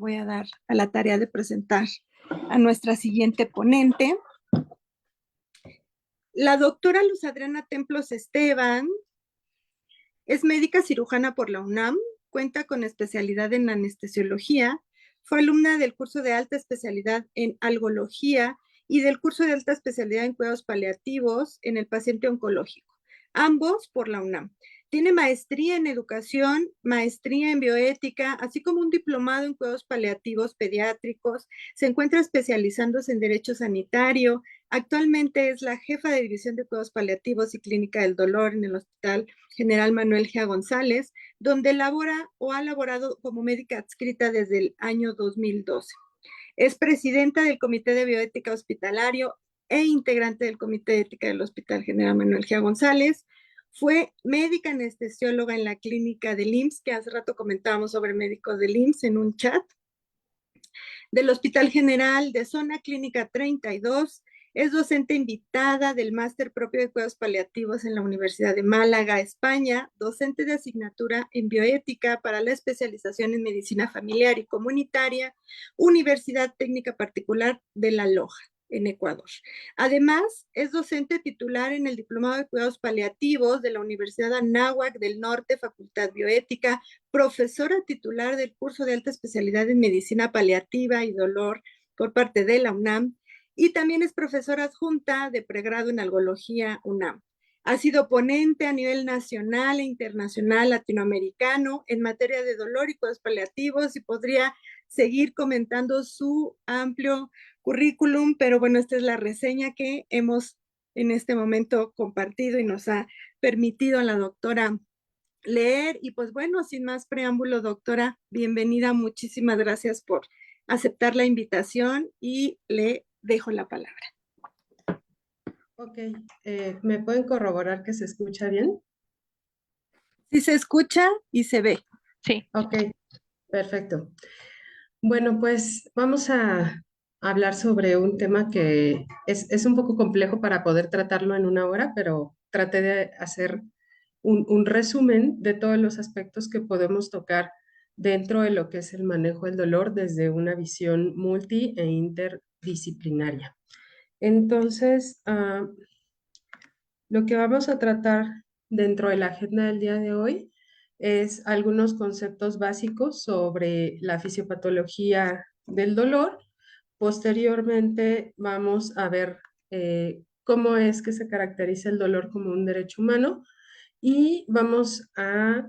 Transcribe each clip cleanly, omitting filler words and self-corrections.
voy a dar a la tarea de presentar a nuestra siguiente ponente. La doctora Luz Adriana Templos Esteban es médica cirujana por la UNAM, cuenta con especialidad en anestesiología, fue alumna del curso de alta especialidad en algología y del curso de alta especialidad en cuidados paliativos en el paciente oncológico, ambos por la UNAM. Tiene maestría en educación, maestría en bioética, así como un diplomado en cuidados paliativos pediátricos. Se encuentra especializándose en derecho sanitario. Actualmente es la jefa de división de cuidados paliativos y clínica del dolor en el Hospital General Manuel G. González, donde labora o ha laborado como médica adscrita desde el año 2012. Es presidenta del Comité de Bioética Hospitalario e integrante del Comité de Ética del Hospital General Manuel G. González. Fue médica anestesióloga en la clínica del IMSS, que hace rato comentábamos sobre médicos del IMSS en un chat, del Hospital General de Zona Clínica 32. Es docente invitada del Máster Propio de Cuidados Paliativos en la Universidad de Málaga, España, docente de asignatura en bioética para la especialización en medicina familiar y comunitaria, Universidad Técnica Particular de La Loja, en Ecuador. Además, es docente titular en el Diplomado de Cuidados Paliativos de la Universidad Anáhuac del Norte, Facultad Bioética, profesora titular del curso de alta especialidad en medicina paliativa y dolor por parte de la UNAM, y también es profesora adjunta de pregrado en algología UNAM. Ha sido ponente a nivel nacional e internacional latinoamericano en materia de dolor y cuidados paliativos, y podría seguir comentando su amplio currículum, pero bueno, esta es la reseña que hemos en este momento compartido y nos ha permitido a la doctora leer. Y pues bueno, sin más preámbulo, doctora, bienvenida, muchísimas gracias por aceptar la invitación y le dejo la palabra. Ok, ¿me pueden corroborar que se escucha bien? Sí, se escucha y se ve. Sí. Ok, perfecto. Bueno, pues vamos a hablar sobre un tema que es un poco complejo para poder tratarlo en una hora, pero traté de hacer un resumen de todos los aspectos que podemos tocar dentro de lo que es el manejo del dolor desde una visión multi e interdisciplinaria. Entonces, lo que vamos a tratar dentro de la agenda del día de hoy es algunos conceptos básicos sobre la fisiopatología del dolor. Posteriormente vamos a ver cómo es que se caracteriza el dolor como un derecho humano y vamos a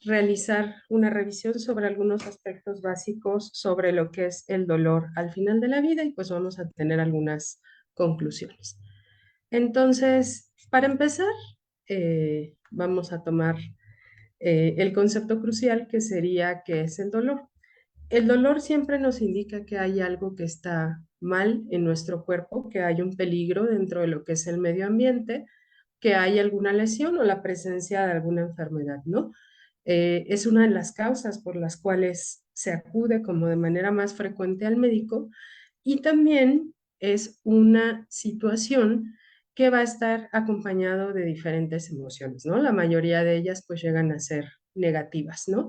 realizar una revisión sobre algunos aspectos básicos sobre lo que es el dolor al final de la vida y pues vamos a tener algunas conclusiones. Entonces, para empezar, vamos a tomar el concepto crucial que sería qué es el dolor. El dolor siempre nos indica que hay algo que está mal en nuestro cuerpo, que hay un peligro dentro de lo que es el medio ambiente, que hay alguna lesión o la presencia de alguna enfermedad, ¿no? Es una de las causas por las cuales se acude como de manera más frecuente al médico y también es una situación que va a estar acompañado de diferentes emociones, ¿no? La mayoría de ellas pues llegan a ser negativas, ¿no?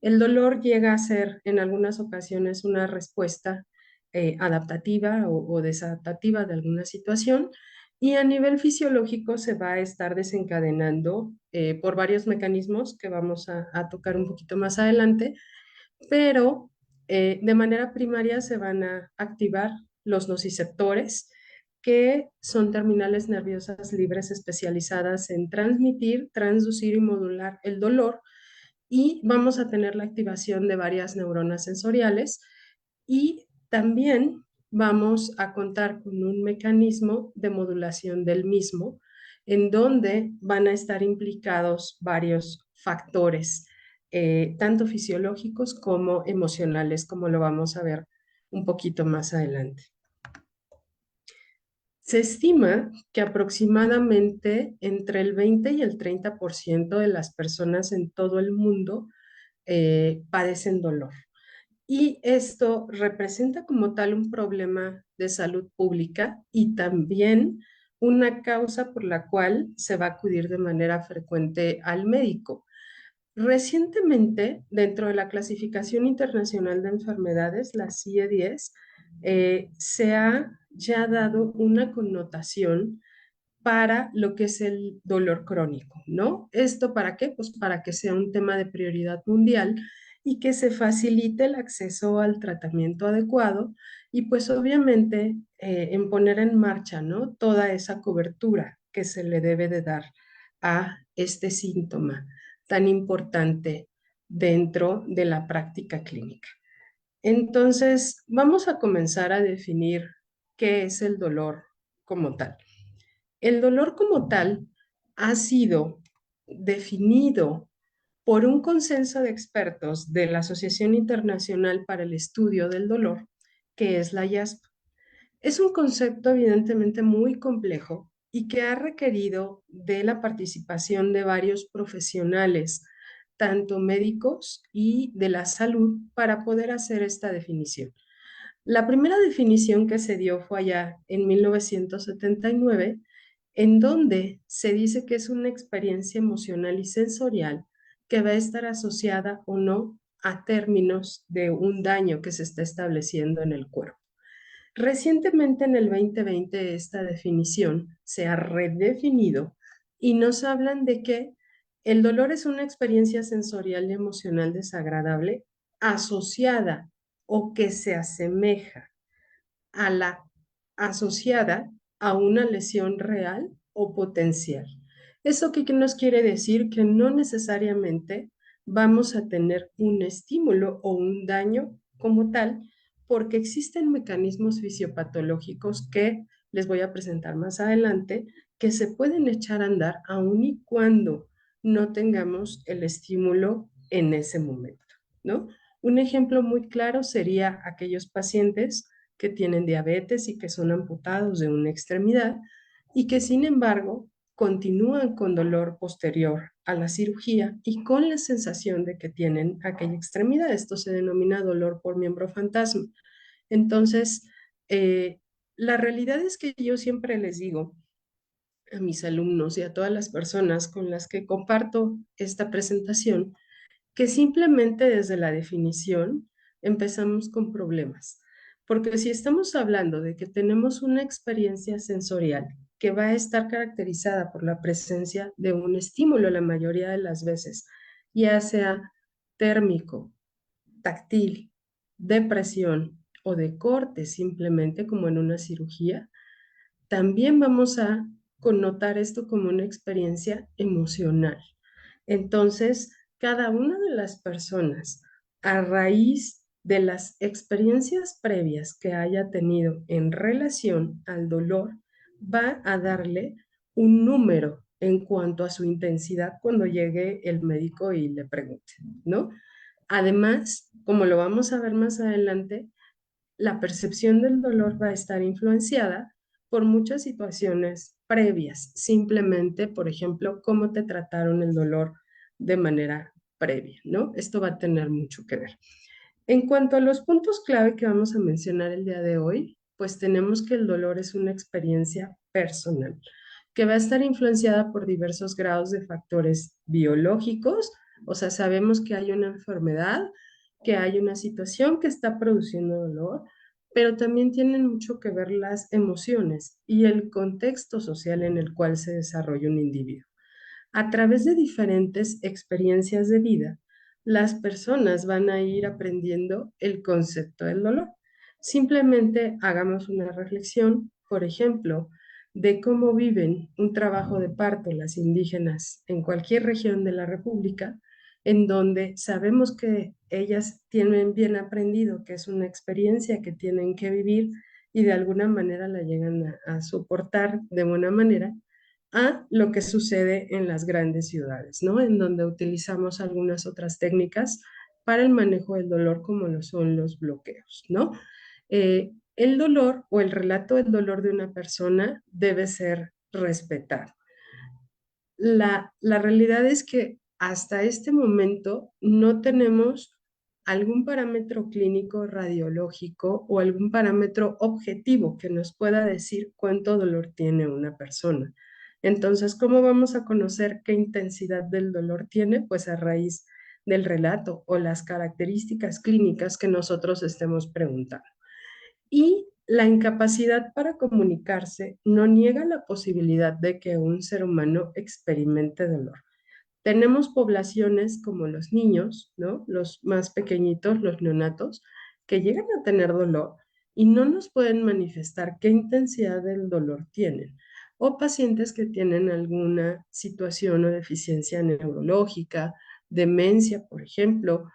El dolor llega a ser en algunas ocasiones una respuesta adaptativa o desadaptativa de alguna situación y a nivel fisiológico se va a estar desencadenando por varios mecanismos que vamos a tocar un poquito más adelante, pero de manera primaria se van a activar los nociceptores, que son terminales nerviosas libres especializadas en transmitir, transducir y modular el dolor, y vamos a tener la activación de varias neuronas sensoriales y también vamos a contar con un mecanismo de modulación del mismo, en donde van a estar implicados varios factores, tanto fisiológicos como emocionales, como lo vamos a ver un poquito más adelante. Se estima que aproximadamente entre el 20 y el 30% de las personas en todo el mundo padecen dolor. Y esto representa como tal un problema de salud pública y también una causa por la cual se va a acudir de manera frecuente al médico. Recientemente, dentro de la Clasificación Internacional de Enfermedades, la CIE-10, se ha ya dado una connotación para lo que es el dolor crónico, ¿no? ¿Esto para qué? Pues para que sea un tema de prioridad mundial y que se facilite el acceso al tratamiento adecuado y pues obviamente en poner en marcha, ¿no? Toda esa cobertura que se le debe de dar a este síntoma tan importante dentro de la práctica clínica. Entonces, vamos a comenzar a definir qué es el dolor como tal. El dolor como tal ha sido definido por un consenso de expertos de la Asociación Internacional para el Estudio del Dolor, que es la IASP. Es un concepto evidentemente muy complejo y que ha requerido de la participación de varios profesionales, tanto médicos y de la salud, para poder hacer esta definición. La primera definición que se dio fue allá en 1979, en donde se dice que es una experiencia emocional y sensorial que va a estar asociada o no a términos de un daño que se está estableciendo en el cuerpo. Recientemente, en el 2020, esta definición se ha redefinido y nos hablan de que el dolor es una experiencia sensorial y emocional desagradable asociada o que se asemeja a la asociada a una lesión real o potencial. ¿Eso qué nos quiere decir? Que no necesariamente vamos a tener un estímulo o un daño como tal, porque existen mecanismos fisiopatológicos que les voy a presentar más adelante, que se pueden echar a andar aun y cuando no tengamos el estímulo en ese momento, ¿no? Un ejemplo muy claro sería aquellos pacientes que tienen diabetes y que son amputados de una extremidad y que sin embargo continúan con dolor posterior a la cirugía y con la sensación de que tienen aquella extremidad. Esto se denomina dolor por miembro fantasma. Entonces, la realidad es que yo siempre les digo a mis alumnos y a todas las personas con las que comparto esta presentación que simplemente desde la definición empezamos con problemas. Porque si estamos hablando de que tenemos una experiencia sensorial que va a estar caracterizada por la presencia de un estímulo la mayoría de las veces, ya sea térmico, táctil, de presión o de corte simplemente como en una cirugía, también vamos a connotar esto como una experiencia emocional. Entonces, cada una de las personas, a raíz de las experiencias previas que haya tenido en relación al dolor, va a darle un número en cuanto a su intensidad cuando llegue el médico y le pregunte, ¿no? Además, como lo vamos a ver más adelante, la percepción del dolor va a estar influenciada por muchas situaciones previas, simplemente, por ejemplo, cómo te trataron el dolor de manera previa, ¿no? Esto va a tener mucho que ver. En cuanto a los puntos clave que vamos a mencionar el día de hoy, pues tenemos que el dolor es una experiencia personal, que va a estar influenciada por diversos grados de factores biológicos, o sea, sabemos que hay una enfermedad, que hay una situación que está produciendo dolor, pero también tienen mucho que ver las emociones y el contexto social en el cual se desarrolla un individuo. A través de diferentes experiencias de vida, las personas van a ir aprendiendo el concepto del dolor. Simplemente hagamos una reflexión, por ejemplo, de cómo viven un trabajo de parto las indígenas en cualquier región de la República, en donde sabemos que ellas tienen bien aprendido que es una experiencia que tienen que vivir y de alguna manera la llegan a soportar de buena manera a lo que sucede en las grandes ciudades, ¿no? En donde utilizamos algunas otras técnicas para el manejo del dolor, como lo son los bloqueos, ¿no? El dolor o el relato del dolor de una persona debe ser respetado. La realidad es que hasta este momento no tenemos algún parámetro clínico radiológico o algún parámetro objetivo que nos pueda decir cuánto dolor tiene una persona. Entonces, ¿cómo vamos a conocer qué intensidad del dolor tiene? Pues a raíz del relato o las características clínicas que nosotros estemos preguntando. Y la incapacidad para comunicarse no niega la posibilidad de que un ser humano experimente dolor. Tenemos poblaciones como los niños, ¿no? Los más pequeñitos, los neonatos, que llegan a tener dolor y no nos pueden manifestar qué intensidad del dolor tienen. O pacientes que tienen alguna situación o deficiencia neurológica, demencia, por ejemplo,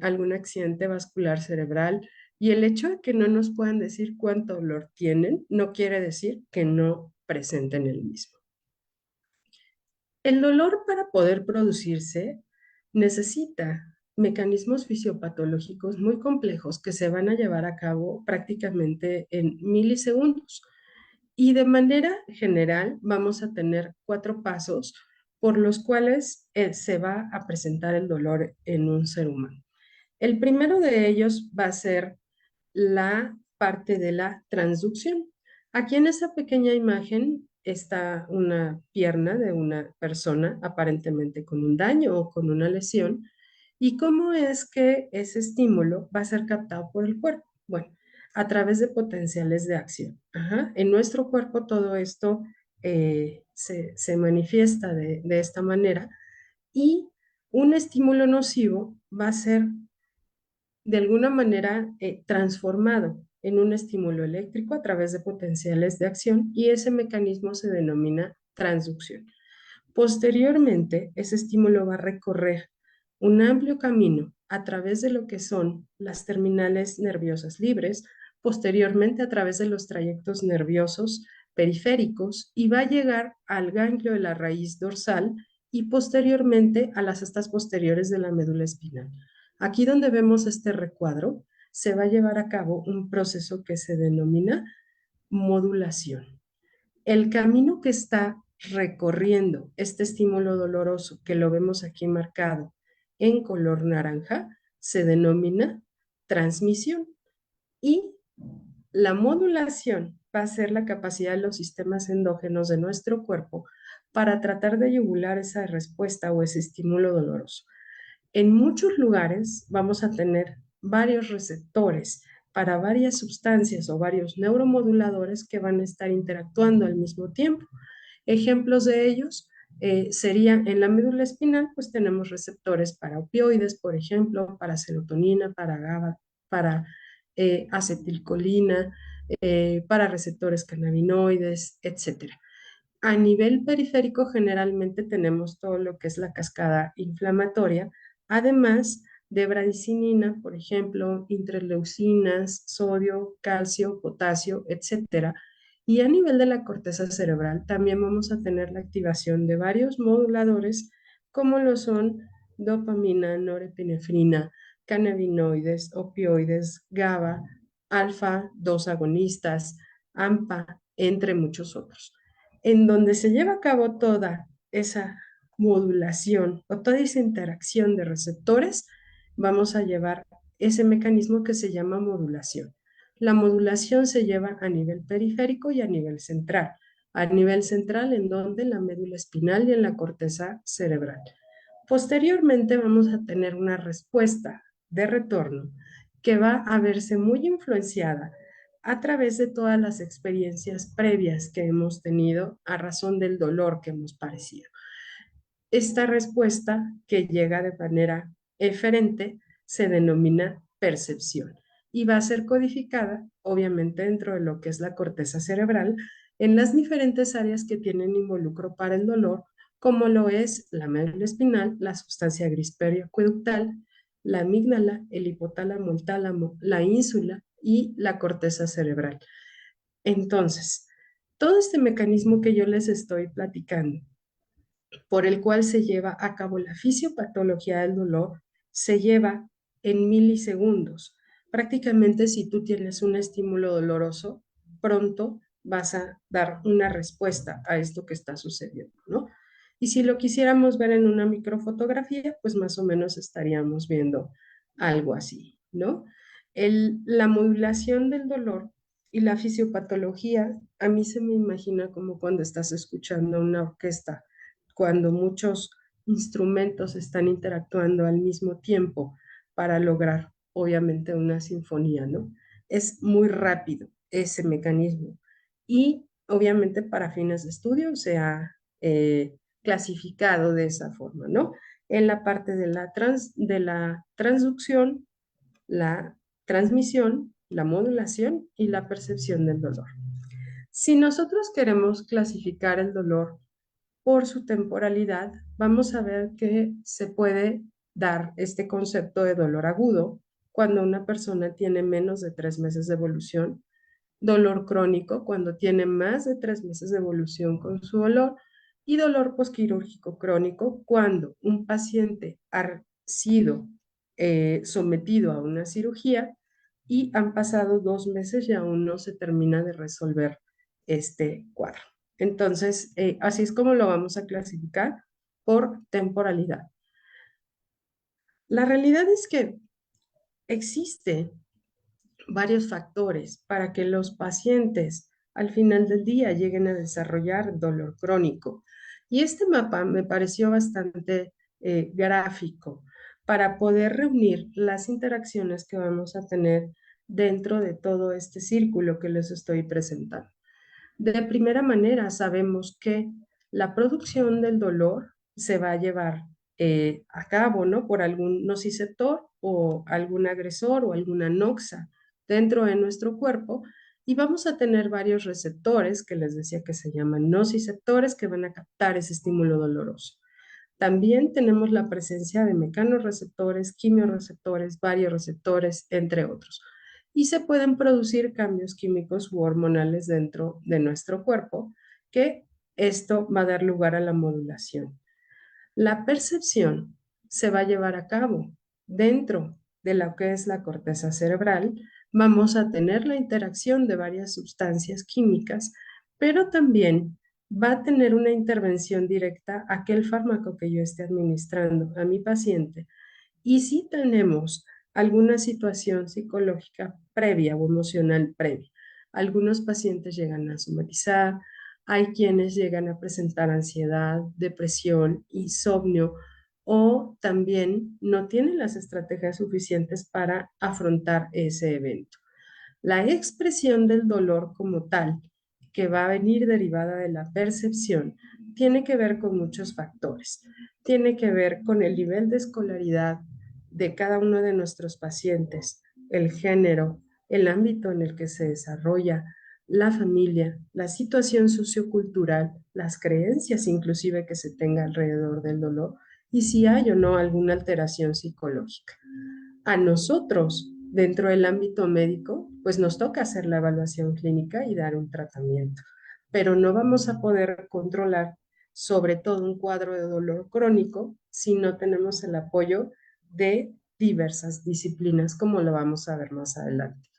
algún accidente vascular cerebral. Y el hecho de que no nos puedan decir cuánto dolor tienen no quiere decir que no presenten el mismo. El dolor para poder producirse necesita mecanismos fisiopatológicos muy complejos que se van a llevar a cabo prácticamente en milisegundos. Y de manera general vamos a tener 4 pasos por los cuales se va a presentar el dolor en un ser humano. El primero de ellos va a ser la parte de la transducción. Aquí en esa pequeña imagen está una pierna de una persona aparentemente con un daño o con una lesión. ¿Y cómo es que ese estímulo va a ser captado por el cuerpo? Bueno, a través de potenciales de acción. Ajá. En nuestro cuerpo todo esto se manifiesta de esta manera y un estímulo nocivo va a ser de alguna manera transformado en un estímulo eléctrico a través de potenciales de acción y ese mecanismo se denomina transducción. Posteriormente, ese estímulo va a recorrer un amplio camino a través de lo que son las terminales nerviosas libres, posteriormente a través de los trayectos nerviosos periféricos y va a llegar al ganglio de la raíz dorsal y posteriormente a las astas posteriores de la médula espinal. Aquí donde vemos este recuadro, se va a llevar a cabo un proceso que se denomina modulación. El camino que está recorriendo este estímulo doloroso, que lo vemos aquí marcado en color naranja, se denomina transmisión. Y la modulación va a ser la capacidad de los sistemas endógenos de nuestro cuerpo para tratar de yugular esa respuesta o ese estímulo doloroso. En muchos lugares vamos a tener varios receptores para varias sustancias o varios neuromoduladores que van a estar interactuando al mismo tiempo. Ejemplos de ellos serían en la médula espinal, pues tenemos receptores para opioides, por ejemplo, para serotonina, para GABA, para acetilcolina, para receptores cannabinoides, etcétera. A nivel periférico, generalmente tenemos todo lo que es la cascada inflamatoria, además de bradicinina, por ejemplo, interleucinas, sodio, calcio, potasio, etcétera. Y a nivel de la corteza cerebral, también vamos a tener la activación de varios moduladores, como lo son dopamina, norepinefrina, cannabinoides, opioides, GABA, alfa, 2 agonistas, AMPA, entre muchos otros en donde se lleva a cabo toda esa modulación o toda esa interacción de receptores, vamos a llevar ese mecanismo que se llama modulación. La modulación se lleva a nivel periférico y a nivel central. A nivel central en donde la médula espinal y en la corteza cerebral. Posteriormente vamos a tener una respuesta de retorno que va a verse muy influenciada a través de todas las experiencias previas que hemos tenido a razón del dolor que hemos padecido. Esta respuesta que llega de manera eferente se denomina percepción y va a ser codificada, obviamente, dentro de lo que es la corteza cerebral, en las diferentes áreas que tienen involucro para el dolor, como lo es la médula espinal, la sustancia gris periacueductal, la amígdala, el hipotálamo, el tálamo, la ínsula y la corteza cerebral. Entonces, todo este mecanismo que yo les estoy platicando, por el cual se lleva a cabo la fisiopatología del dolor, se lleva en milisegundos. Prácticamente si tú tienes un estímulo doloroso, pronto vas a dar una respuesta a esto que está sucediendo, ¿no? Y si lo quisiéramos ver en una microfotografía, pues más o menos estaríamos viendo algo así, ¿no? La modulación del dolor y la fisiopatología, a mí se me imagina como cuando estás escuchando una orquesta cuando muchos instrumentos están interactuando al mismo tiempo para lograr, obviamente, una sinfonía, ¿no? Es muy rápido ese mecanismo y, obviamente, para fines de estudio se ha clasificado de esa forma, ¿no? En la parte de la transducción, la transmisión, la modulación y la percepción del dolor. Si nosotros queremos clasificar el dolor por su temporalidad, vamos a ver que se puede dar este concepto de dolor agudo cuando una persona tiene menos de 3 meses de evolución, dolor crónico cuando tiene más de 3 meses de evolución con su dolor y dolor posquirúrgico crónico cuando un paciente ha sido sometido a una cirugía y han pasado 2 meses y aún no se termina de resolver este cuadro. Entonces, así es como lo vamos a clasificar por temporalidad. La realidad es que existe varios factores para que los pacientes al final del día lleguen a desarrollar dolor crónico. Y este mapa me pareció bastante gráfico para poder reunir las interacciones que vamos a tener dentro de todo este círculo que les estoy presentando. De primera manera, sabemos que la producción del dolor se va a llevar a cabo, ¿no? Por algún nociceptor o algún agresor o alguna noxa dentro de nuestro cuerpo y vamos a tener varios receptores que les decía que se llaman nociceptores que van a captar ese estímulo doloroso. También tenemos la presencia de mecanorreceptores, quimiorreceptores, varioreceptores, entre otros. Y se pueden producir cambios químicos u hormonales dentro de nuestro cuerpo, que esto va a dar lugar a la modulación. La percepción se va a llevar a cabo dentro de lo que es la corteza cerebral. Vamos a tener la interacción de varias sustancias químicas, pero también va a tener una intervención directa aquel fármaco que yo esté administrando a mi paciente. Y si tenemos alguna situación psicológica previa o emocional previa, algunos pacientes llegan a somatizar, hay quienes llegan a presentar ansiedad, depresión, insomnio o también no tienen las estrategias suficientes para afrontar ese evento. La expresión del dolor como tal, que va a venir derivada de la percepción, tiene que ver con muchos factores. Tiene que ver con el nivel de escolaridad de cada uno de nuestros pacientes, el género, el ámbito en el que se desarrolla, la familia, la situación sociocultural, las creencias inclusive que se tenga alrededor del dolor y si hay o no alguna alteración psicológica. A nosotros, dentro del ámbito médico, pues nos toca hacer la evaluación clínica y dar un tratamiento, pero no vamos a poder controlar sobre todo un cuadro de dolor crónico si no tenemos el apoyo de diversas disciplinas, como lo vamos a ver más adelante.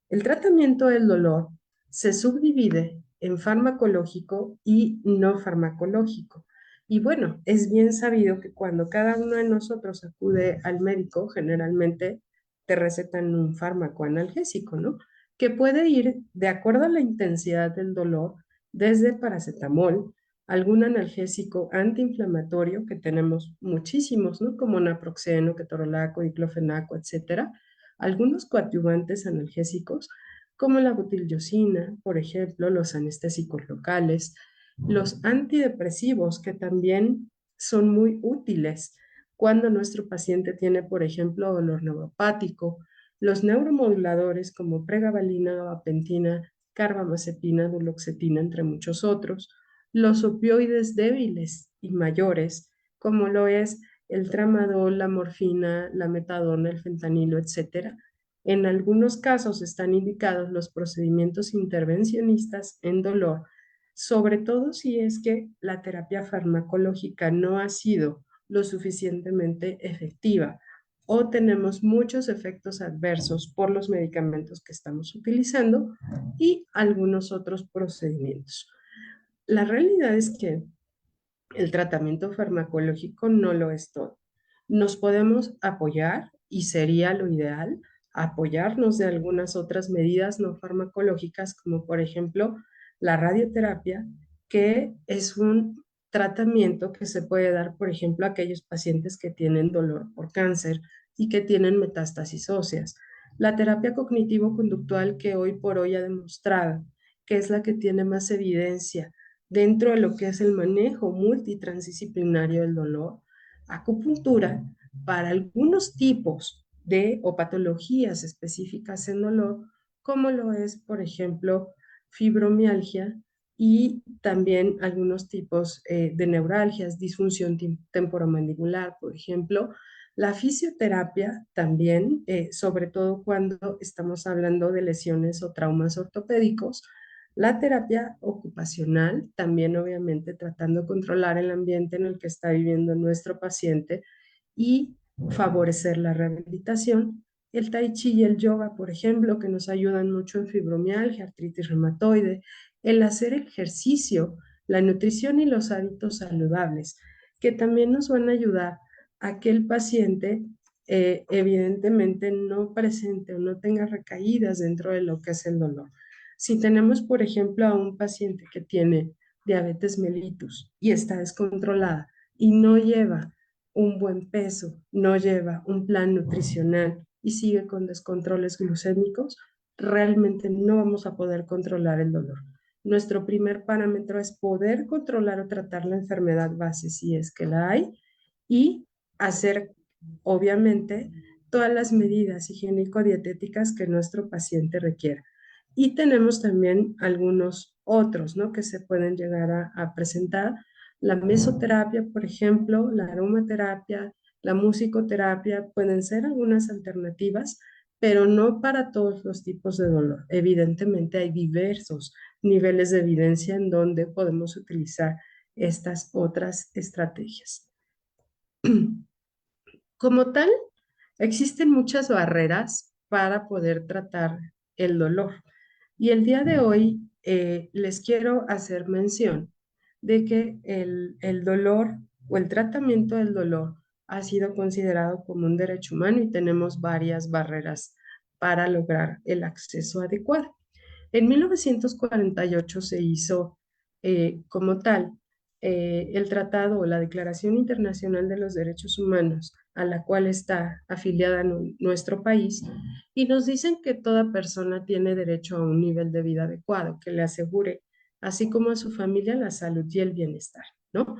El tratamiento del dolor se subdivide en farmacológico y no farmacológico. Y bueno, es bien sabido que cuando cada uno de nosotros acude al médico, generalmente te recetan un fármaco analgésico, ¿no? Que puede ir de acuerdo a la intensidad del dolor, desde paracetamol, algún analgésico antiinflamatorio, que tenemos muchísimos, ¿no? Como naproxeno, ketorolaco, diclofenaco, etcétera, algunos coadyuvantes analgésicos, como la butiliosina, por ejemplo, los anestésicos locales, los antidepresivos, que también son muy útiles cuando nuestro paciente tiene, por ejemplo, dolor neuropático, los neuromoduladores como pregabalina, gabapentina, carbamazepina, duloxetina, entre muchos otros, los opioides débiles y mayores, como lo es el tramadol, la morfina, la metadona, el fentanilo, etcétera. En algunos casos están indicados los procedimientos intervencionistas en dolor, sobre todo si es que la terapia farmacológica no ha sido lo suficientemente efectiva o tenemos muchos efectos adversos por los medicamentos que estamos utilizando y algunos otros procedimientos. La realidad es que el tratamiento farmacológico no lo es todo. Nos podemos apoyar y sería lo ideal apoyarnos de algunas otras medidas no farmacológicas, como por ejemplo la radioterapia, que es un tratamiento que se puede dar, por ejemplo, a aquellos pacientes que tienen dolor por cáncer y que tienen metástasis óseas. La terapia cognitivo-conductual que hoy por hoy ha demostrado que es la que tiene más evidencia dentro de lo que es el manejo multitransdisciplinario del dolor, acupuntura para algunos tipos de o patologías específicas en dolor, como lo es, por ejemplo, fibromialgia y también algunos tipos de neuralgias, disfunción temporomandibular, por ejemplo. La fisioterapia también, sobre todo cuando estamos hablando de lesiones o traumas ortopédicos. La terapia ocupacional, también obviamente tratando de controlar el ambiente en el que está viviendo nuestro paciente y favorecer la rehabilitación. El tai chi y el yoga, por ejemplo, que nos ayudan mucho en fibromialgia, artritis reumatoide, el hacer ejercicio, la nutrición y los hábitos saludables, que también nos van a ayudar a que el paciente evidentemente no presente o no tenga recaídas dentro de lo que es el dolor. Si tenemos, por ejemplo, a un paciente que tiene diabetes mellitus y está descontrolada y no lleva un buen peso, no lleva un plan nutricional y sigue con descontroles glucémicos, realmente no vamos a poder controlar el dolor. Nuestro primer parámetro es poder controlar o tratar la enfermedad base si es que la hay y hacer, obviamente, todas las medidas higiénico-dietéticas que nuestro paciente requiera. Y tenemos también algunos otros, ¿no? Que se pueden llegar a presentar. La mesoterapia, por ejemplo, la aromaterapia, la musicoterapia, pueden ser algunas alternativas, pero no para todos los tipos de dolor. Evidentemente hay diversos niveles de evidencia en donde podemos utilizar estas otras estrategias. Como tal, existen muchas barreras para poder tratar el dolor. Y el día de hoy les quiero hacer mención de que el dolor o el tratamiento del dolor ha sido considerado como un derecho humano y tenemos varias barreras para lograr el acceso adecuado. En 1948 se hizo como tal el Tratado o la Declaración Internacional de los Derechos Humanos, a la cual está afiliada nuestro país, y nos dicen que toda persona tiene derecho a un nivel de vida adecuado que le asegure, así como a su familia, la salud y el bienestar, ¿no?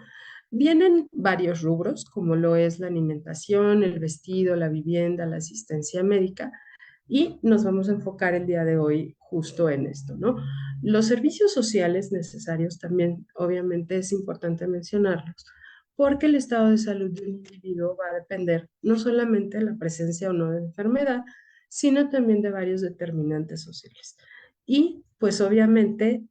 Vienen varios rubros, como lo es la alimentación, el vestido, la vivienda, la asistencia médica, y nos vamos a enfocar el día de hoy justo en esto, ¿no? Los servicios sociales necesarios también, obviamente, es importante mencionarlos, porque el estado de salud de un individuo va a depender no solamente de la presencia o no de enfermedad, sino también de varios determinantes sociales. Y pues obviamente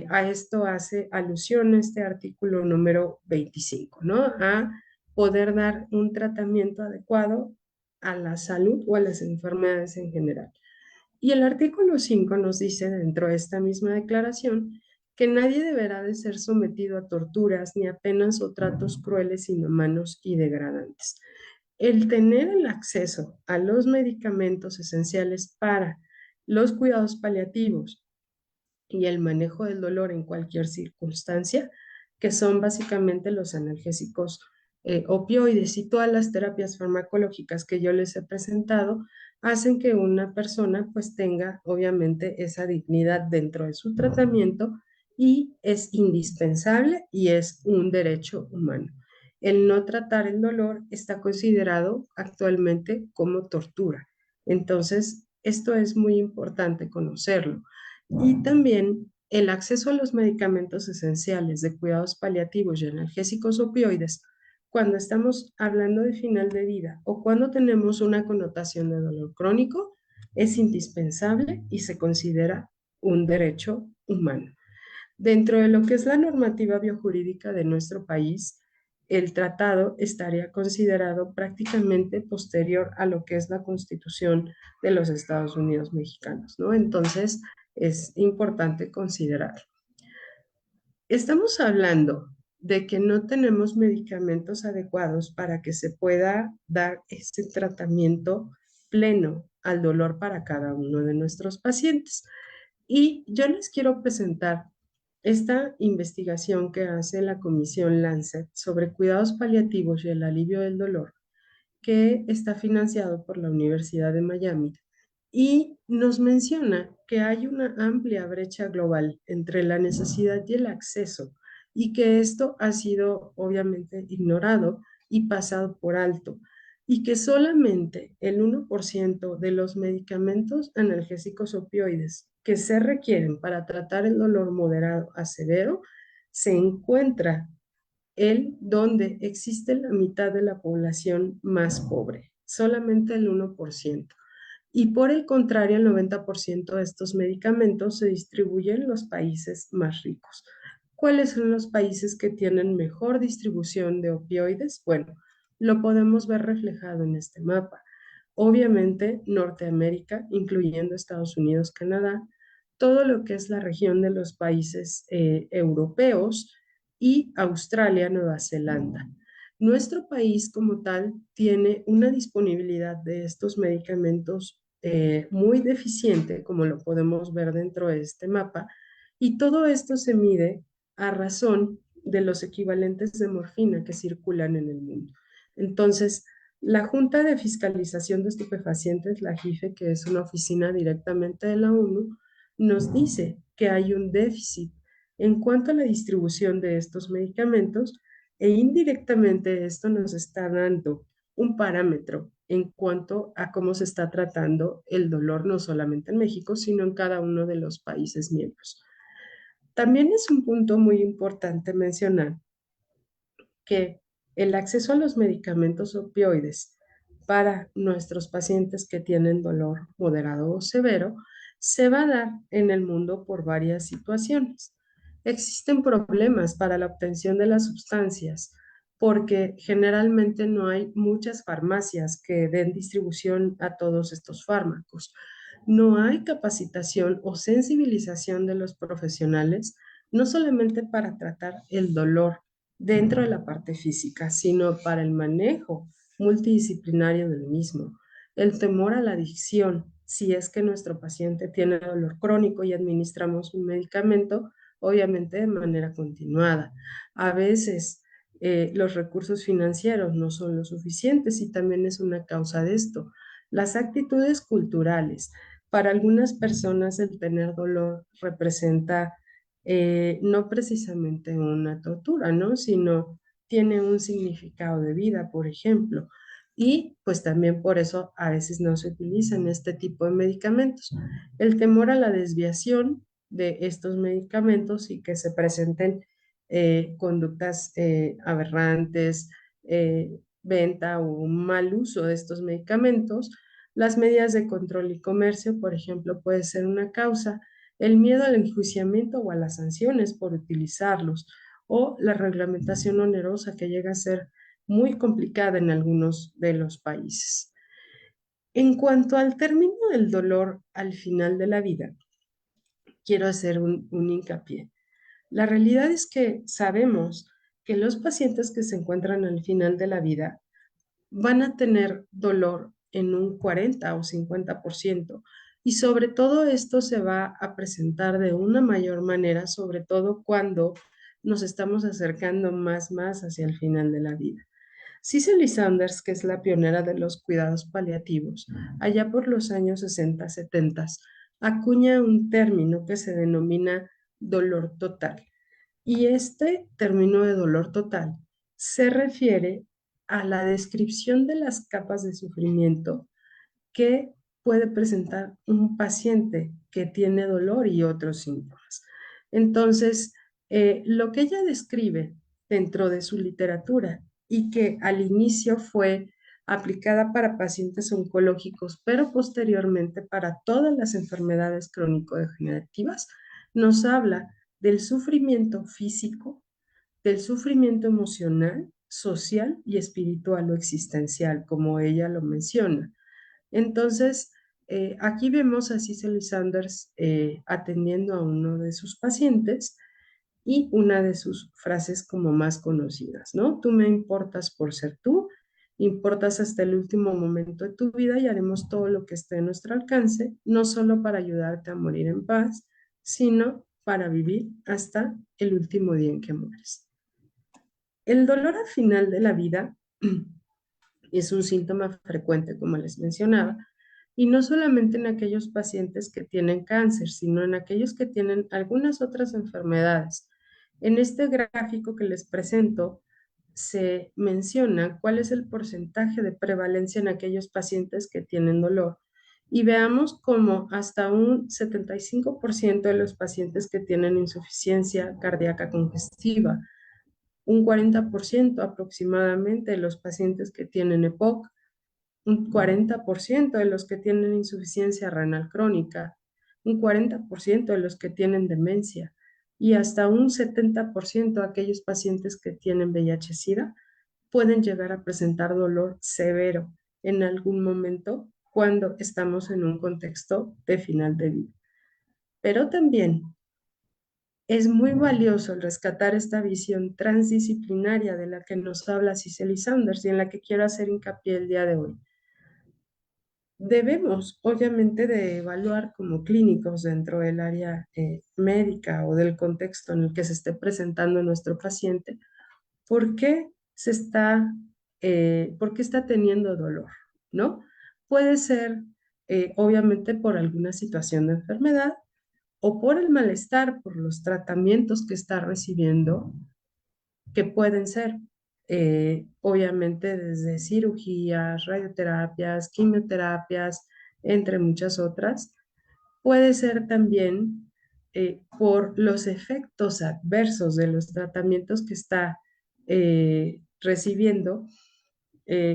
a esto hace alusión este artículo número 25, ¿no? A poder dar un tratamiento adecuado a la salud o a las enfermedades en general. Y el artículo 5 nos dice dentro de esta misma declaración que nadie deberá de ser sometido a torturas ni a penas o tratos crueles, inhumanos y degradantes. El tener el acceso a los medicamentos esenciales para los cuidados paliativos y el manejo del dolor en cualquier circunstancia, que son básicamente los analgésicos opioides y todas las terapias farmacológicas que yo les he presentado, hacen que una persona pues tenga obviamente esa dignidad dentro de su tratamiento y es indispensable y es un derecho humano. El no tratar el dolor está considerado actualmente como tortura. Entonces, esto es muy importante conocerlo. Y también el acceso a los medicamentos esenciales de cuidados paliativos y analgésicos opioides cuando estamos hablando de final de vida o cuando tenemos una connotación de dolor crónico es indispensable y se considera un derecho humano. Dentro de lo que es la normativa biojurídica de nuestro país, el tratado estaría considerado prácticamente posterior a lo que es la Constitución de los Estados Unidos mexicanos, ¿no? Entonces, es importante considerar. Estamos hablando de que no tenemos medicamentos adecuados para que se pueda dar ese tratamiento pleno al dolor para cada uno de nuestros pacientes. Y yo les quiero presentar Esta investigación que hace la Comisión Lancet sobre cuidados paliativos y el alivio del dolor, que está financiado por la Universidad de Miami, y nos menciona que hay una amplia brecha global entre la necesidad y el acceso, y que esto ha sido obviamente ignorado y pasado por alto, y que solamente el 1% de los medicamentos analgésicos opioides que se requieren para tratar el dolor moderado a severo se encuentra donde existe la mitad de la población más pobre, solamente el 1%. Y por el contrario, el 90% de estos medicamentos se distribuyen en los países más ricos. ¿Cuáles son los países que tienen mejor distribución de opioides? Bueno, lo podemos ver reflejado en este mapa. Obviamente, Norteamérica, incluyendo Estados Unidos, Canadá, todo lo que es la región de los países europeos y Australia, Nueva Zelanda. Nuestro país como tal tiene una disponibilidad de estos medicamentos muy deficiente, como lo podemos ver dentro de este mapa, y todo esto se mide a razón de los equivalentes de morfina que circulan en el mundo. Entonces, la Junta de Fiscalización de Estupefacientes, la JIFE, que es una oficina directamente de la ONU, nos dice que hay un déficit en cuanto a la distribución de estos medicamentos e indirectamente esto nos está dando un parámetro en cuanto a cómo se está tratando el dolor, no solamente en México, sino en cada uno de los países miembros. También es un punto muy importante mencionar que el acceso a los medicamentos opioides para nuestros pacientes que tienen dolor moderado o severo se va a dar en el mundo por varias situaciones. Existen problemas para la obtención de las sustancias porque generalmente no hay muchas farmacias que den distribución a todos estos fármacos. No hay capacitación o sensibilización de los profesionales, no solamente para tratar el dolor dentro de la parte física, sino para el manejo multidisciplinario del mismo. El temor a la adicción, si es que nuestro paciente tiene dolor crónico y administramos un medicamento, obviamente de manera continuada. A veces los recursos financieros no son lo suficientes y también es una causa de esto. Las actitudes culturales. Para algunas personas el tener dolor representa no precisamente una tortura, ¿no? Sino tiene un significado de vida, por ejemplo. Y pues también por eso a veces no se utilizan este tipo de medicamentos. El temor a la desviación de estos medicamentos y que se presenten conductas aberrantes, venta o mal uso de estos medicamentos. Las medidas de control y comercio, por ejemplo, puede ser una causa, el miedo al enjuiciamiento o a las sanciones por utilizarlos, o la reglamentación onerosa que llega a ser muy complicada en algunos de los países. En cuanto al término del dolor al final de la vida, quiero hacer un hincapié. La realidad es que sabemos que los pacientes que se encuentran al final de la vida van a tener dolor en un 40 o 50%. Y sobre todo esto se va a presentar de una mayor manera, sobre todo cuando nos estamos acercando más hacia el final de la vida. Cicely Saunders, que es la pionera de los cuidados paliativos, allá por los años 60, 70, acuña un término que se denomina dolor total. Y este término de dolor total se refiere a la descripción de las capas de sufrimiento que puede presentar un paciente que tiene dolor y otros síntomas. Entonces, lo que ella describe dentro de su literatura y que al inicio fue aplicada para pacientes oncológicos, pero posteriormente para todas las enfermedades crónico-degenerativas, nos habla del sufrimiento físico, del sufrimiento emocional, social y espiritual o existencial, como ella lo menciona. Entonces, aquí vemos a Cicely Saunders atendiendo a uno de sus pacientes y una de sus frases como más conocidas, ¿no? Tú me importas por ser tú, importas hasta el último momento de tu vida y haremos todo lo que esté a nuestro alcance, no solo para ayudarte a morir en paz, sino para vivir hasta el último día en que mueres. El dolor al final de la vida es un síntoma frecuente, como les mencionaba, y no solamente en aquellos pacientes que tienen cáncer, sino en aquellos que tienen algunas otras enfermedades. En este gráfico que les presento, se menciona cuál es el porcentaje de prevalencia en aquellos pacientes que tienen dolor. Y veamos cómo hasta un 75% de los pacientes que tienen insuficiencia cardíaca congestiva, un 40% aproximadamente de los pacientes que tienen EPOC, un 40% de los que tienen insuficiencia renal crónica, un 40% de los que tienen demencia y hasta un 70% de aquellos pacientes que tienen VIH-Sida pueden llegar a presentar dolor severo en algún momento cuando estamos en un contexto de final de vida. Pero también es muy valioso el rescatar esta visión transdisciplinaria de la que nos habla Cicely Saunders y en la que quiero hacer hincapié el día de hoy. Debemos, obviamente, de evaluar como clínicos dentro del área médica o del contexto en el que se esté presentando nuestro paciente, por qué por qué está teniendo dolor, ¿no? Puede ser, obviamente, por alguna situación de enfermedad o por el malestar, por los tratamientos que está recibiendo, que pueden ser, obviamente, desde cirugías, radioterapias, quimioterapias, entre muchas otras. Puede ser también por los efectos adversos de los tratamientos que está recibiendo,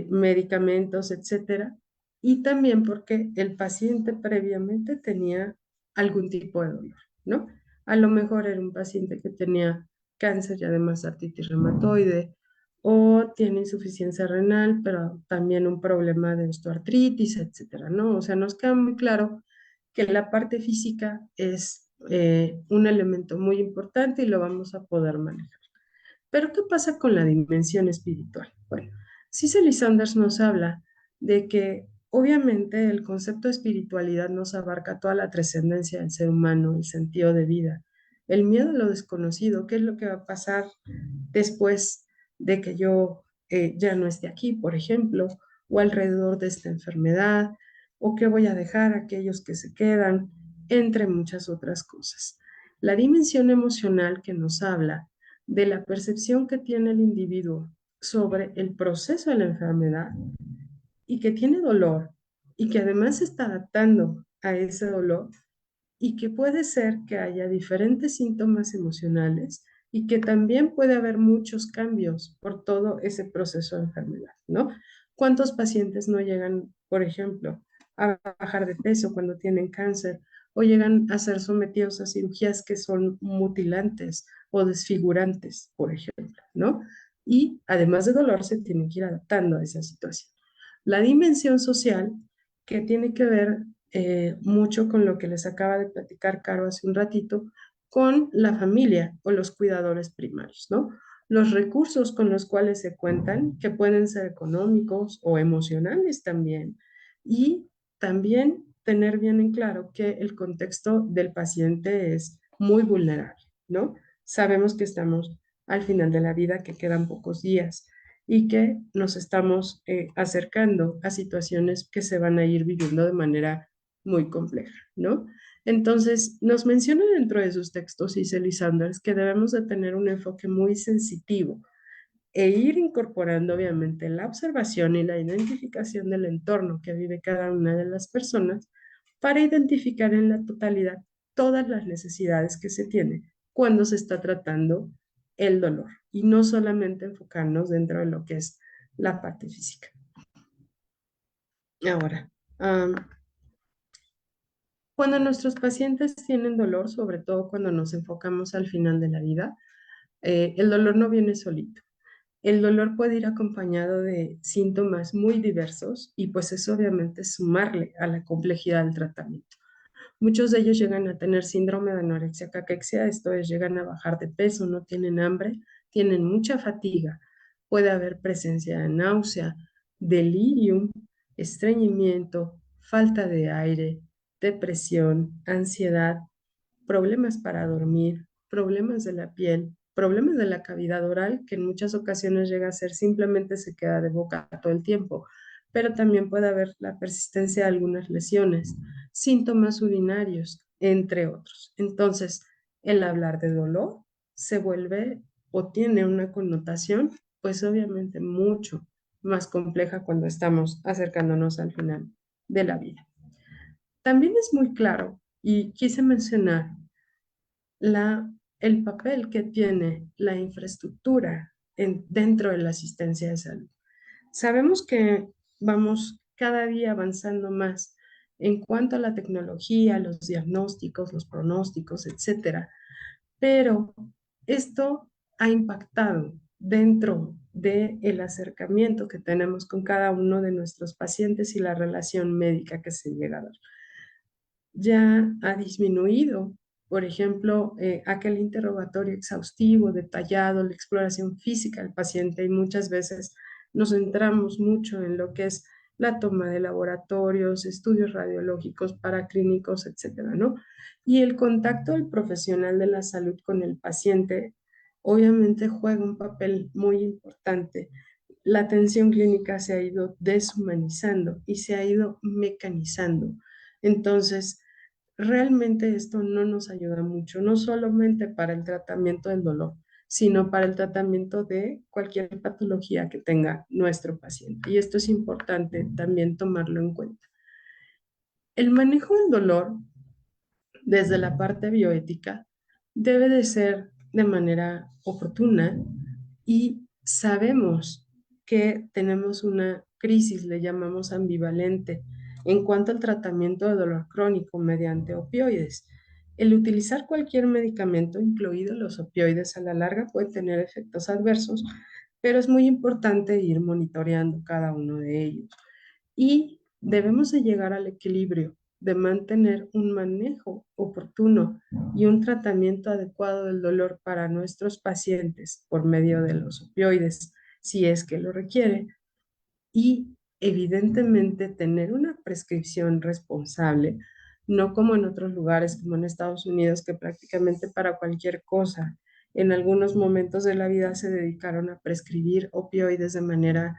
medicamentos, etcétera, y también porque el paciente previamente tenía algún tipo de dolor, ¿no? A lo mejor era un paciente que tenía cáncer y además artritis reumatoide, o tiene insuficiencia renal, pero también un problema de osteoartritis, etcétera, ¿no? O sea, nos queda muy claro que la parte física es un elemento muy importante y lo vamos a poder manejar. Pero ¿qué pasa con la dimensión espiritual? Bueno, Cicely Saunders nos habla de que obviamente el concepto de espiritualidad nos abarca toda la trascendencia del ser humano, el sentido de vida, el miedo a lo desconocido, qué es lo que va a pasar después de que yo ya no esté aquí, por ejemplo, o alrededor de esta enfermedad, o qué voy a dejar a aquellos que se quedan, entre muchas otras cosas. La dimensión emocional que nos habla de la percepción que tiene el individuo sobre el proceso de la enfermedad y que tiene dolor y que además se está adaptando a ese dolor y que puede ser que haya diferentes síntomas emocionales y que también puede haber muchos cambios por todo ese proceso de enfermedad, ¿no? ¿Cuántos pacientes no llegan, por ejemplo, a bajar de peso cuando tienen cáncer o llegan a ser sometidos a cirugías que son mutilantes o desfigurantes, por ejemplo, ¿no? Y además de dolor, se tienen que ir adaptando a esa situación. La dimensión social, que tiene que ver mucho con lo que les acaba de platicar Caro hace un ratito, con la familia o los cuidadores primarios, ¿no? Los recursos con los cuales se cuentan, que pueden ser económicos o emocionales también, y también tener bien en claro que el contexto del paciente es muy vulnerable, ¿no? Sabemos que estamos al final de la vida, que quedan pocos días y que nos estamos acercando a situaciones que se van a ir viviendo de manera muy compleja, ¿no? Entonces, nos menciona dentro de sus textos, Cicely Saunders, que debemos de tener un enfoque muy sensitivo e ir incorporando, obviamente, la observación y la identificación del entorno que vive cada una de las personas para identificar en la totalidad todas las necesidades que se tiene cuando se está tratando el dolor y no solamente enfocarnos dentro de lo que es la parte física. Ahora, cuando nuestros pacientes tienen dolor, sobre todo cuando nos enfocamos al final de la vida, el dolor no viene solito. El dolor puede ir acompañado de síntomas muy diversos y pues es obviamente sumarle a la complejidad del tratamiento. Muchos de ellos llegan a tener síndrome de anorexia caquexia, esto es, llegan a bajar de peso, no tienen hambre, tienen mucha fatiga, puede haber presencia de náusea, delirium, estreñimiento, falta de aire, depresión, ansiedad problemas para dormir, problemas de la piel, problemas de la cavidad oral, que en muchas ocasiones llega a ser simplemente se queda de boca todo el tiempo, pero también puede haber la persistencia de algunas lesiones, síntomas urinarios, entre otros. Entonces, el hablar de dolor se vuelve o tiene una connotación, pues obviamente mucho más compleja cuando estamos acercándonos al final de la vida. También es muy claro, y quise mencionar, el papel que tiene la infraestructura dentro de la asistencia de salud. Sabemos que vamos cada día avanzando más en cuanto a la tecnología, los diagnósticos, los pronósticos, etcétera, pero esto ha impactado dentro del acercamiento que tenemos con cada uno de nuestros pacientes y la relación médica que se llega a dar. Ya ha disminuido, por ejemplo, aquel interrogatorio exhaustivo, detallado, la exploración física del paciente, y muchas veces nos centramos mucho en lo que es la toma de laboratorios, estudios radiológicos, paraclínicos, etcétera, ¿no? Y el contacto del profesional de la salud con el paciente obviamente juega un papel muy importante. La atención clínica se ha ido deshumanizando y se ha ido mecanizando. Entonces, realmente esto no nos ayuda mucho, no solamente para el tratamiento del dolor, sino para el tratamiento de cualquier patología que tenga nuestro paciente. Y esto es importante también tomarlo en cuenta. El manejo del dolor desde la parte bioética debe de ser de manera oportuna, y sabemos que tenemos una crisis, le llamamos ambivalente, en cuanto al tratamiento de dolor crónico mediante opioides. El utilizar cualquier medicamento, incluidos los opioides, a la larga puede tener efectos adversos, pero es muy importante ir monitoreando cada uno de ellos. Y debemos de llegar al equilibrio de mantener un manejo oportuno y un tratamiento adecuado del dolor para nuestros pacientes por medio de los opioides, si es que lo requiere, y evidentemente tener una prescripción responsable, no como en otros lugares, como en Estados Unidos, que prácticamente para cualquier cosa, en algunos momentos de la vida se dedicaron a prescribir opioides de manera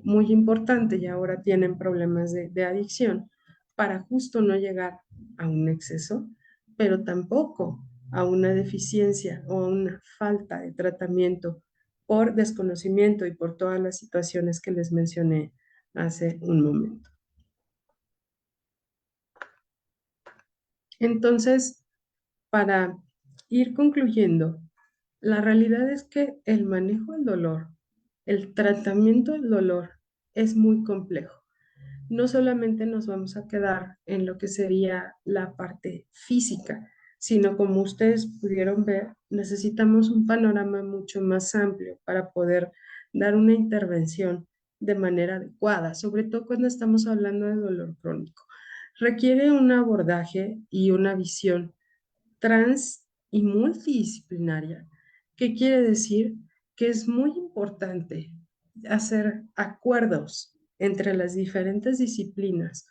muy importante, y ahora tienen problemas de adicción para justo no llegar a un exceso, pero tampoco a una deficiencia o a una falta de tratamiento por desconocimiento y por todas las situaciones que les mencioné hace un momento. Entonces, para ir concluyendo, la realidad es que el manejo del dolor, el tratamiento del dolor es muy complejo. No solamente nos vamos a quedar en lo que sería la parte física, sino como ustedes pudieron ver, necesitamos un panorama mucho más amplio para poder dar una intervención de manera adecuada, sobre todo cuando estamos hablando de dolor crónico. Requiere un abordaje y una visión trans y multidisciplinaria, que quiere decir que es muy importante hacer acuerdos entre las diferentes disciplinas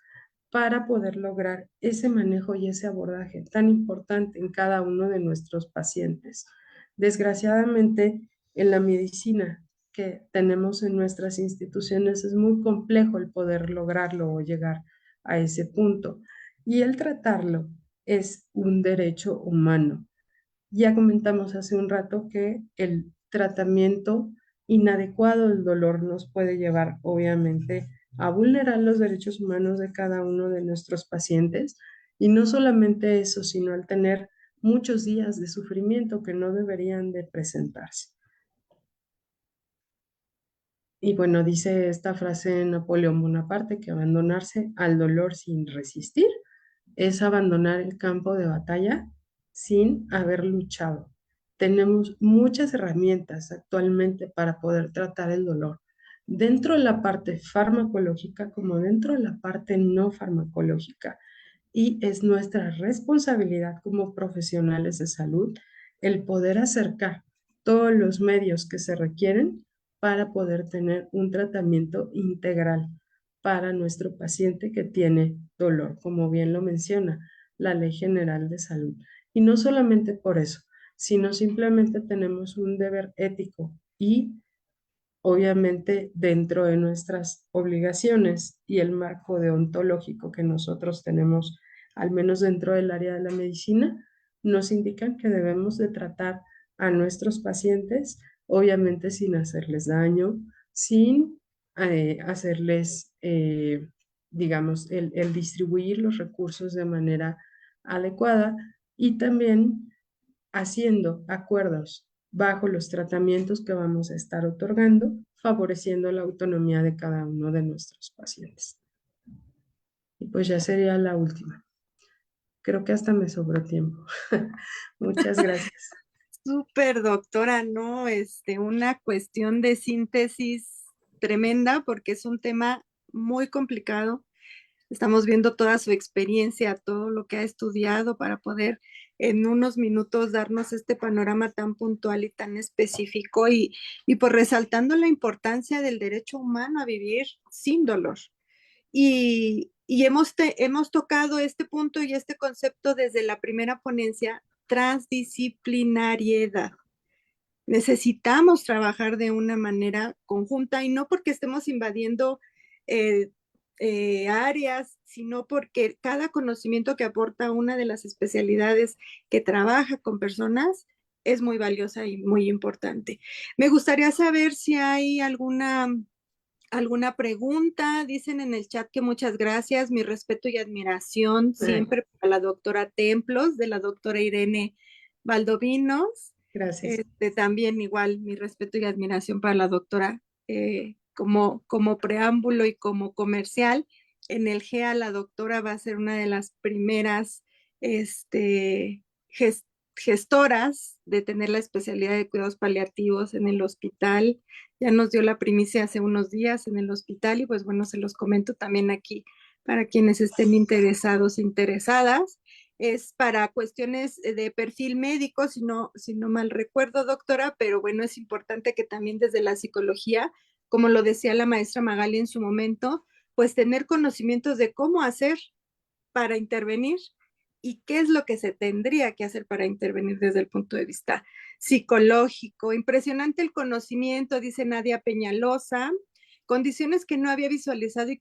para poder lograr ese manejo y ese abordaje tan importante en cada uno de nuestros pacientes. Desgraciadamente, en la medicina que tenemos en nuestras instituciones es muy complejo el poder lograrlo o llegar a ese punto, y el tratarlo es un derecho humano. Ya comentamos hace un rato que el tratamiento inadecuado del dolor nos puede llevar, obviamente, a vulnerar los derechos humanos de cada uno de nuestros pacientes. Y no solamente eso, sino al tener muchos días de sufrimiento que no deberían de presentarse. Y bueno, dice esta frase de Napoleón Bonaparte, que abandonarse al dolor sin resistir es abandonar el campo de batalla sin haber luchado. Tenemos muchas herramientas actualmente para poder tratar el dolor, dentro de la parte farmacológica como dentro de la parte no farmacológica. Y es nuestra responsabilidad como profesionales de salud el poder acercar todos los medios que se requieren para poder tener un tratamiento integral para nuestro paciente que tiene dolor, como bien lo menciona. la Ley General de Salud. Y no solamente por eso, sino simplemente tenemos un deber ético y obviamente dentro de nuestras obligaciones y el marco deontológico que nosotros tenemos, al menos dentro del área de la medicina, nos indican que debemos de tratar a nuestros pacientes, obviamente sin hacerles daño, sin hacerles, digamos, el distribuir los recursos de manera adecuada y también haciendo acuerdos bajo los tratamientos que vamos a estar otorgando, favoreciendo la autonomía de cada uno de nuestros pacientes. Y pues ya sería la última. Creo que hasta me sobró tiempo. Muchas gracias. Súper, doctora, ¿no? Una cuestión de síntesis tremenda porque es un tema muy complicado. Estamos viendo toda su experiencia, todo lo que ha estudiado para poder en unos minutos darnos este panorama tan puntual y tan específico y pues resaltando la importancia del derecho humano a vivir sin dolor. Y hemos tocado este punto y este concepto desde la primera ponencia, transdisciplinariedad. Necesitamos trabajar de una manera conjunta y no porque estemos invadiendo eh, áreas, sino porque cada conocimiento que aporta una de las especialidades que trabaja con personas es muy valiosa y muy importante. Me gustaría saber si hay alguna pregunta. Dicen en el chat que muchas gracias, mi respeto y admiración siempre para la doctora Templos, de la doctora Irene Valdovinos. Gracias. También igual mi respeto y admiración para la doctora como preámbulo y como comercial. En el GEA la doctora va a ser una de las primeras gestoras de tener la especialidad de cuidados paliativos en el hospital. Ya nos dio la primicia hace unos días en el hospital y pues bueno, se los comento también aquí para quienes estén interesados, interesadas. Es para cuestiones de perfil médico, si no mal recuerdo, doctora, pero bueno, es importante que también desde la psicología, como lo decía la maestra Magali en su momento, pues tener conocimientos de cómo hacer para intervenir y qué es lo que se tendría que hacer para intervenir desde el punto de vista psicológico. Impresionante el conocimiento, dice Nadia Peñalosa, condiciones que no había visualizado y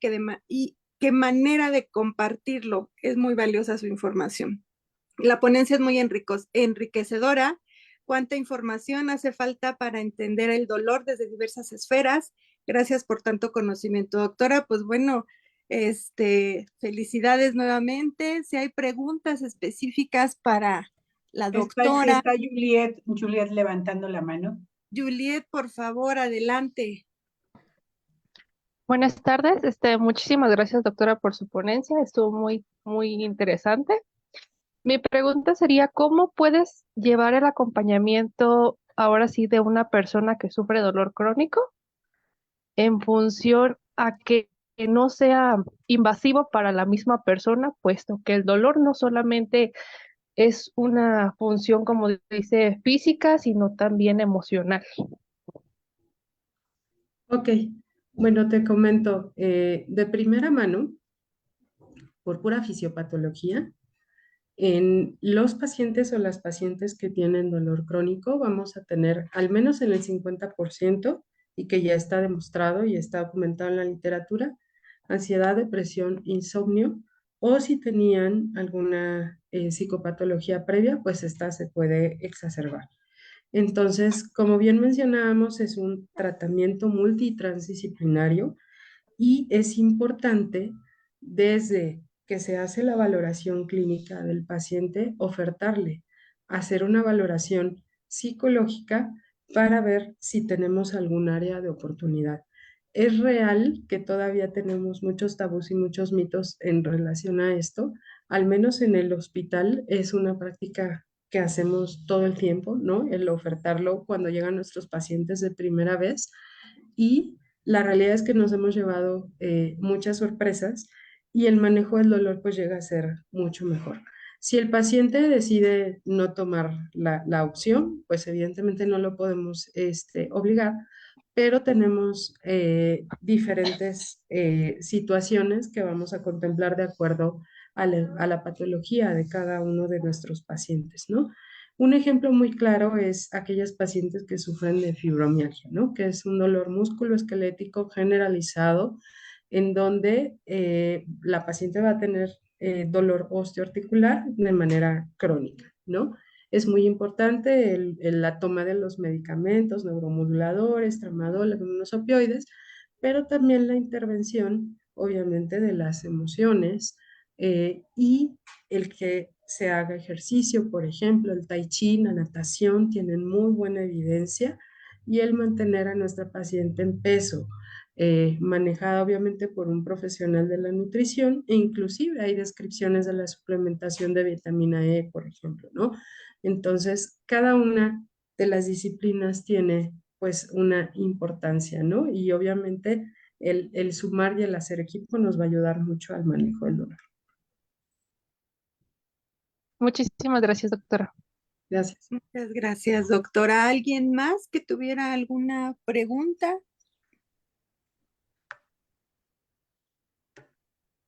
qué manera de compartirlo. Es muy valiosa su información. La ponencia es muy enriquecedora. Cuánta información hace falta para entender el dolor desde diversas esferas. Gracias por tanto conocimiento, doctora. Pues bueno, felicidades nuevamente. Si hay preguntas específicas para la doctora. Está Juliet levantando la mano. Juliet, por favor, adelante. Buenas tardes, muchísimas gracias, doctora, por su ponencia. Estuvo muy, muy interesante. Mi pregunta sería, ¿cómo puedes llevar el acompañamiento ahora sí de una persona que sufre dolor crónico en función a que no sea invasivo para la misma persona, puesto que el dolor no solamente es una función, como dice, física, sino también emocional? Ok, bueno, te comento de primera mano, por pura fisiopatología, en los pacientes o las pacientes que tienen dolor crónico vamos a tener al menos en el 50% y que ya está demostrado y está documentado en la literatura, ansiedad, depresión, insomnio, o si tenían alguna psicopatología previa, pues esta se puede exacerbar. Entonces, como bien mencionábamos, es un tratamiento multitransdisciplinario y es importante desde que se hace la valoración clínica del paciente, ofertarle hacer una valoración psicológica para ver si tenemos algún área de oportunidad. Es real que todavía tenemos muchos tabús y muchos mitos en relación a esto, al menos en el hospital es una práctica que hacemos todo el tiempo, ¿no? El ofertarlo cuando llegan nuestros pacientes de primera vez y la realidad es que nos hemos llevado muchas sorpresas y el manejo del dolor pues llega a ser mucho mejor. Si el paciente decide no tomar la opción, pues evidentemente no lo podemos obligar, pero tenemos diferentes situaciones que vamos a contemplar de acuerdo a la patología de cada uno de nuestros pacientes, ¿no? Un ejemplo muy claro es aquellas pacientes que sufren de fibromialgia, ¿no? Que es un dolor musculoesquelético generalizado en donde la paciente va a tener dolor osteoarticular de manera crónica, ¿no? Es muy importante la toma de los medicamentos, neuromoduladores, tramadol, algunos opioides, pero también la intervención, obviamente, de las emociones y el que se haga ejercicio, por ejemplo, el tai chi, la natación, tienen muy buena evidencia y el mantener a nuestra paciente en peso, manejada obviamente por un profesional de la nutrición e inclusive hay descripciones de la suplementación de vitamina E, por ejemplo, ¿no? Entonces, cada una de las disciplinas tiene pues una importancia, ¿no? Y obviamente el sumar y el hacer equipo nos va a ayudar mucho al manejo del dolor. Muchísimas gracias, doctora. Gracias. Muchas gracias, doctora. ¿Alguien más que tuviera alguna pregunta?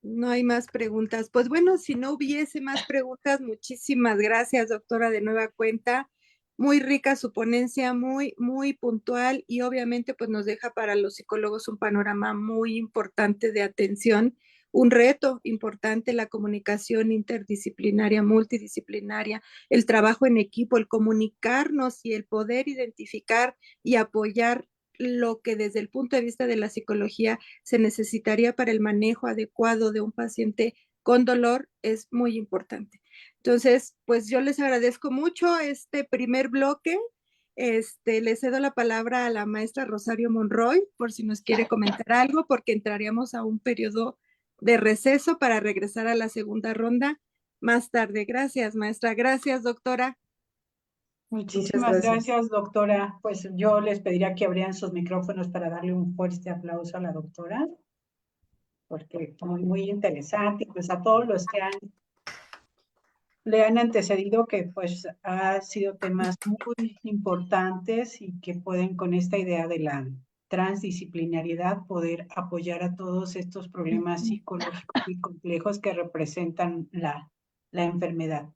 No hay más preguntas. Pues bueno, si no hubiese más preguntas, muchísimas gracias, doctora, de nueva cuenta. Muy rica su ponencia, muy puntual y obviamente pues nos deja para los psicólogos un panorama muy importante de atención, un reto importante, la comunicación interdisciplinaria, multidisciplinaria, el trabajo en equipo, el comunicarnos y el poder identificar y apoyar lo que desde el punto de vista de la psicología se necesitaría para el manejo adecuado de un paciente con dolor es muy importante. Entonces, pues yo les agradezco mucho este primer bloque. Le cedo la palabra a la maestra Rosario Monroy por si nos quiere comentar algo, porque entraríamos a un periodo de receso para regresar a la segunda ronda más tarde. Gracias, maestra. Gracias, doctora. Muchísimas gracias, doctora. Pues yo les pediría que abrieran sus micrófonos para darle un fuerte aplauso a la doctora, porque muy interesante, y pues a todos los que le han antecedido, que pues ha sido temas muy importantes y que pueden con esta idea de la transdisciplinariedad poder apoyar a todos estos problemas psicológicos y complejos que representan la enfermedad.